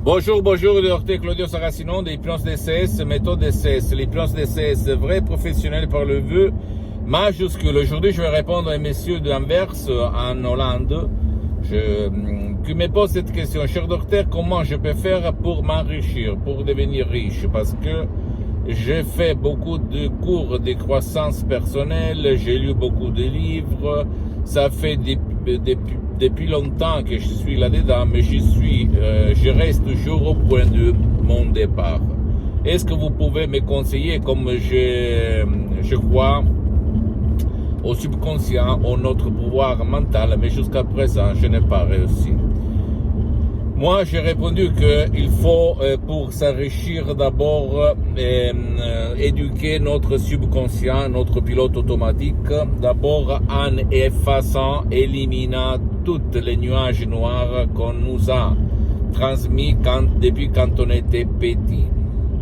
Bonjour, docteur Claudio Saracino de l'hypnose DCS, méthode DCS. L'hypnose DCS, vrai professionnel par le vœu majuscule. Aujourd'hui, je vais répondre à un monsieur d'Anvers, en Hollande, qui me pose cette question. Cher docteur, comment je peux faire pour m'enrichir, pour devenir riche? Parce que j'ai fait beaucoup de cours de croissance personnelle, j'ai lu beaucoup de livres, ça fait depuis longtemps que je suis là-dedans, mais je reste toujours au point de mon départ. Est-ce que vous pouvez me conseiller, comme je crois au subconscient, au notre pouvoir mental, mais jusqu'à présent, je n'ai pas réussi. Moi, j'ai répondu qu'il faut, pour s'enrichir, d'abord éduquer notre subconscient, notre pilote automatique, d'abord en effaçant, éliminant toutes les nuages noirs qu'on nous a transmis depuis quand on était petit.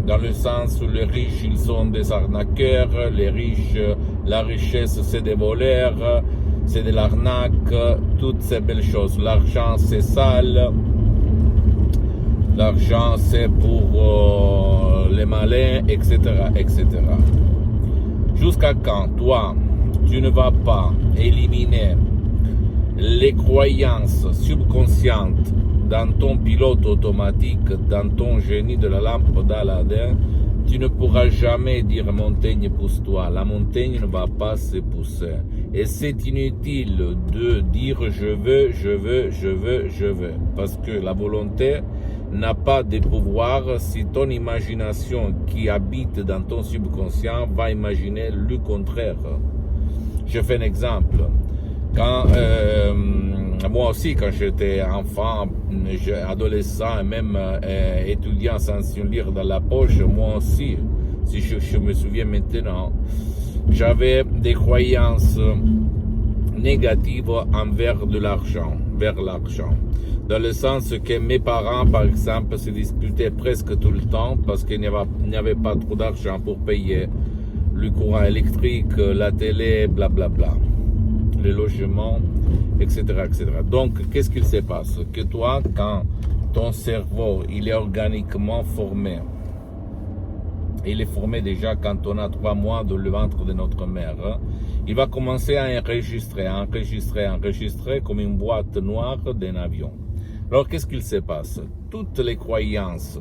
Dans le sens où les riches, ils sont des arnaqueurs, les riches, la richesse, c'est des voleurs, c'est de l'arnaque, toutes ces belles choses. L'argent, c'est sale. L'argent, c'est pour les malins, etc., etc. Jusqu'à quand, toi, tu ne vas pas éliminer les croyances subconscientes dans ton pilote automatique, dans ton génie de la lampe d'Aladin, tu ne pourras jamais dire montagne pousse-toi. La montagne ne va pas se pousser. Et c'est inutile de dire je veux, je veux, je veux, je veux. Parce que la volonté n'a pas de pouvoir si ton imagination qui habite dans ton subconscient va imaginer le contraire. Je fais un exemple. Quand moi aussi, quand j'étais enfant, adolescent et même étudiant sans un livre dans la poche, moi aussi, si je me souviens maintenant, j'avais des croyances négatives envers de l'argent, vers l'argent. Dans le sens que mes parents, par exemple, se disputaient presque tout le temps parce qu'il n'y avait pas trop d'argent pour payer le courant électrique, la télé, blablabla, le logement, etc., etc. Donc, qu'est-ce qu'il se passe? Que toi, quand ton cerveau, il est organiquement formé, il est formé déjà quand on a 3 mois dans le ventre de notre mère, il va commencer à enregistrer comme une boîte noire d'un avion. Alors, qu'est-ce qu'il se passe? Toutes les croyances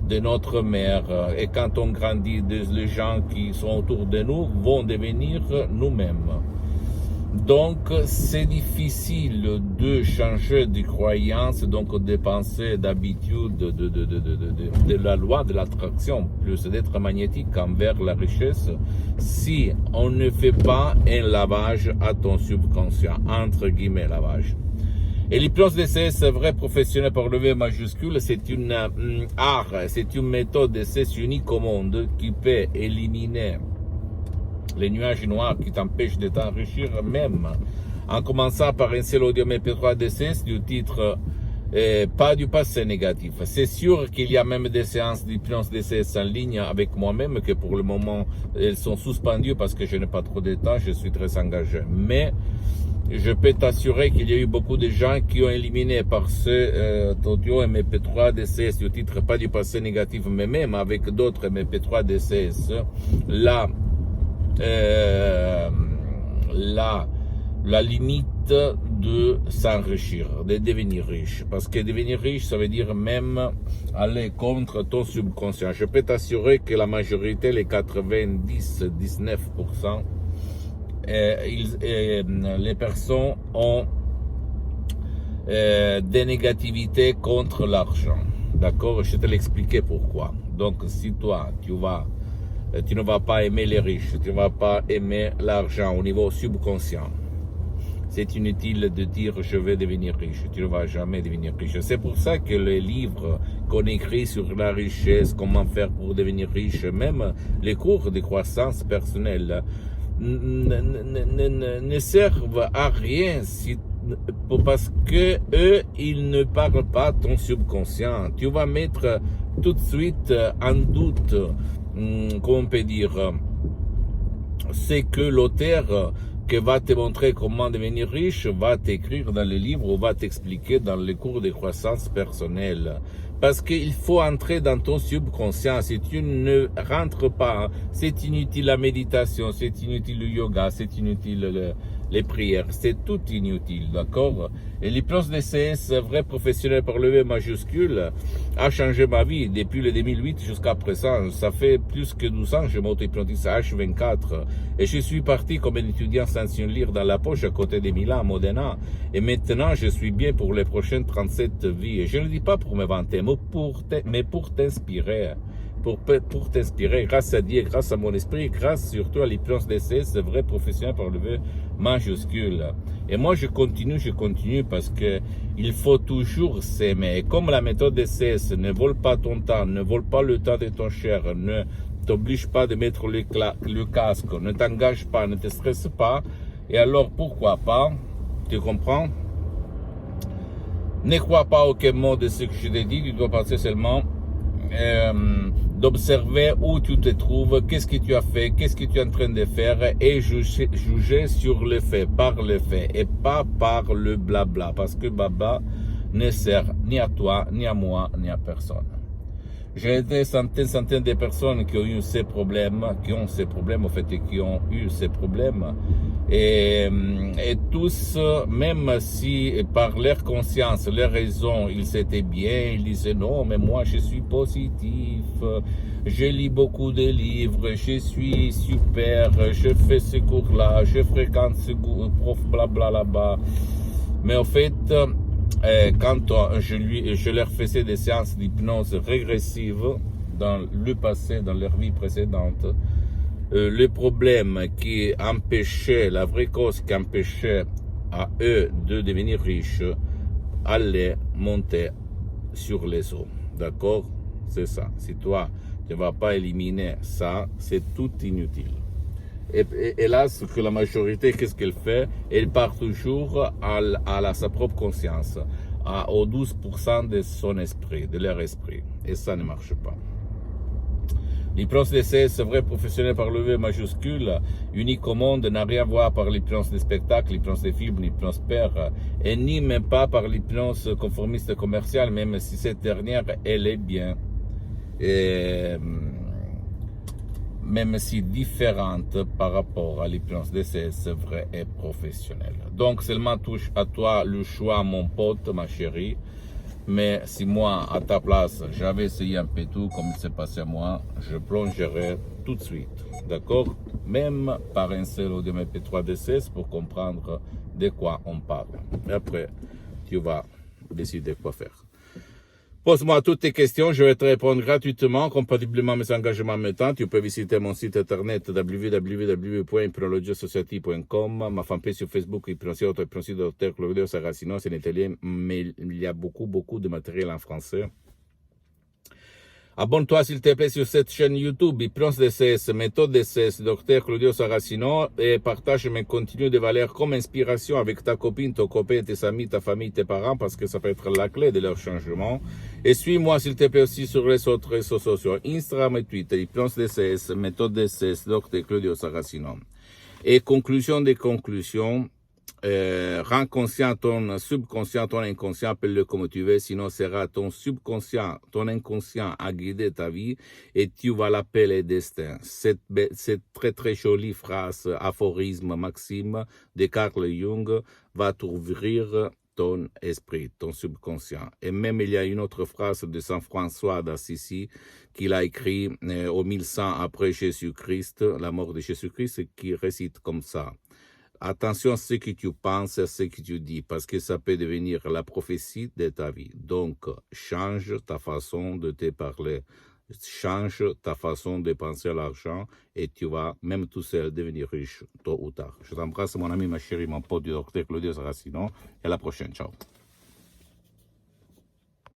de notre mère, et quand on grandit, les gens qui sont autour de nous vont devenir nous-mêmes. Donc, c'est difficile de changer de croyance, donc de pensée, d'habitude, de la loi de l'attraction, plus d'être magnétique envers la richesse, si on ne fait pas un lavage à ton subconscient, entre guillemets lavage. Et l'hypnose DCS, vrai professionnel par le V majuscule, c'est une art, c'est une méthode DCS unique au monde qui peut éliminer les nuages noirs qui t'empêchent de t'enrichir, même en commençant par un seul audio MP3 DCS du titre pas du passé négatif. C'est sûr qu'il y a même des séances d'hypnose DCS en ligne avec moi-même, que pour le moment elles sont suspendues parce que je n'ai pas trop de temps, je suis très engagé. Mais je peux t'assurer qu'il y a eu beaucoup de gens qui ont éliminé par ce audio MP3 DCS du titre pas du passé négatif, mais même avec d'autres MP3 DCS, la limite de s'enrichir, de devenir riche. Parce que devenir riche, ça veut dire même aller contre ton subconscient. Je peux t'assurer que la majorité, les 90-19%, les personnes ont des négativités contre l'argent. D'accord? Je te l'expliquer pourquoi. Donc, si toi, tu ne vas pas aimer les riches, tu ne vas pas aimer l'argent au niveau subconscient, c'est inutile de dire je vais devenir riche, tu ne vas jamais devenir riche. C'est pour ça que les livres qu'on écrit sur la richesse, comment faire pour devenir riche, même les cours de croissance personnelle, ne servent à rien parce que eux, ils ne parlent pas ton subconscient. Tu vas mettre tout de suite en doute, comment on peut dire, c'est que l'auteur qui va te montrer comment devenir riche va t'écrire dans le livre ou va t'expliquer dans les cours de croissance personnelle. Parce qu'il faut entrer dans ton subconscient. Si tu ne rentres pas, c'est inutile la méditation, c'est inutile le yoga, c'est inutile les prières, c'est tout inutile, d'accord? Et l'hypnose DCS, vrai professionnel par le V majuscule, a changé ma vie depuis le 2008 jusqu'à présent. Ça fait plus que 12 ans que je m'auto-hypnotise à H24. Et je suis parti comme un étudiant sans une lire dans la poche à côté de Milan, à Modena. Et maintenant, je suis bien pour les prochaines 37 vies. Et je ne le dis pas pour me vanter, mais pour t'inspirer. Pour t'inspirer, grâce à Dieu, grâce à mon esprit, grâce surtout à l'hypnose DCS, vrai professionnel par le V majuscule. Et moi, je continue parce que il faut toujours s'aimer. Et comme la méthode DCS ne vole pas ton temps, ne vole pas le temps de ton cher, ne t'oblige pas de mettre le casque, ne t'engage pas, ne te stresse pas, et alors pourquoi pas, tu comprends? Ne crois pas aucun mot de ce que je t'ai dit, tu dois passer seulement d'observer où tu te trouves, qu'est-ce que tu as fait, qu'est-ce que tu es en train de faire et juger sur le fait, par le fait et pas par le blabla, parce que blabla ne sert ni à toi, ni à moi, ni à personne. J'ai des centaines de personnes qui ont eu ces problèmes, qui ont eu ces problèmes. Et tous, même si par leur conscience, leur raison, ils étaient bien, ils disaient non, mais moi je suis positif, je lis beaucoup de livres, je suis super, je fais ce cours-là, je fréquente ce prof blabla là-bas. Mais en fait, quand je leur faisais des séances d'hypnose régressive dans le passé, dans leur vie précédente, le problème qui empêchait, la vraie cause qui empêchait à eux de devenir riches, allait monter sur les eaux. D'accord? C'est ça. Si toi, tu ne vas pas éliminer ça, c'est tout inutile. Et là, ce que la majorité, qu'est-ce qu'elle fait? Elle part toujours à sa propre conscience, aux 12% de son esprit, de leur esprit. Et ça ne marche pas. L'hypnose DCS, vrai professionnel par le V majuscule, unique au monde, n'a rien à voir par l'hypnose des spectacles, l'hypnose des films, l'hypnose père, et ni même pas par l'hypnose conformiste commerciale, même si cette dernière, elle est bien. Et même si différente par rapport à l'hypnose DCS vrai et professionnel. Donc seulement touche à toi le choix, mon pote, ma chérie. Mais si moi, à ta place, j'avais essayé un peu tout comme il s'est passé à moi, je plongerais tout de suite. D'accord? Même par un seul audio MP3 DCS pour comprendre de quoi on parle. Et après, tu vas décider quoi faire. Pose-moi toutes tes questions, je vais te répondre gratuitement, compatiblement à mes engagements en même temps. Tu peux visiter mon site internet www.hypnologiasociety.com, ma fanpage sur Facebook, Hypnosie Dr Claudio Saracino, c'est en italien, mais il y a beaucoup de matériel en français. Abonne-toi s'il te plaît sur cette chaîne YouTube, Hypnose DCS, méthode DCS, Dr Claudio Saracino, et partage mes contenus de valeur comme inspiration avec ta copine, ton copain, tes amis, ta famille, tes parents, parce que ça peut être la clé de leur changement. Et suis-moi s'il te plaît aussi sur les autres réseaux sociaux, Instagram et Twitter, Hypnose DCS, méthode DCS, Dr Claudio Saracino. Et conclusion des conclusions, rends conscient ton subconscient, ton inconscient, appelle-le comme tu veux, sinon sera ton subconscient, ton inconscient à guider ta vie et tu vas l'appeler destin. Cette très jolie phrase, aphorisme, maxime de Carl Jung va t'ouvrir ton esprit, ton subconscient. Et même il y a une autre phrase de Saint François d'Assisi qu'il a écrit au 1100 après Jésus-Christ, la mort de Jésus-Christ, qui récite comme ça. Attention à ce que tu penses, à ce que tu dis, parce que ça peut devenir la prophétie de ta vie. Donc, change ta façon de te parler, change ta façon de penser à l'argent et tu vas, même tout seul, devenir riche, tôt ou tard. Je t'embrasse, mon ami, ma chérie, mon pote du docteur Claudio Saracino, et à la prochaine. Ciao.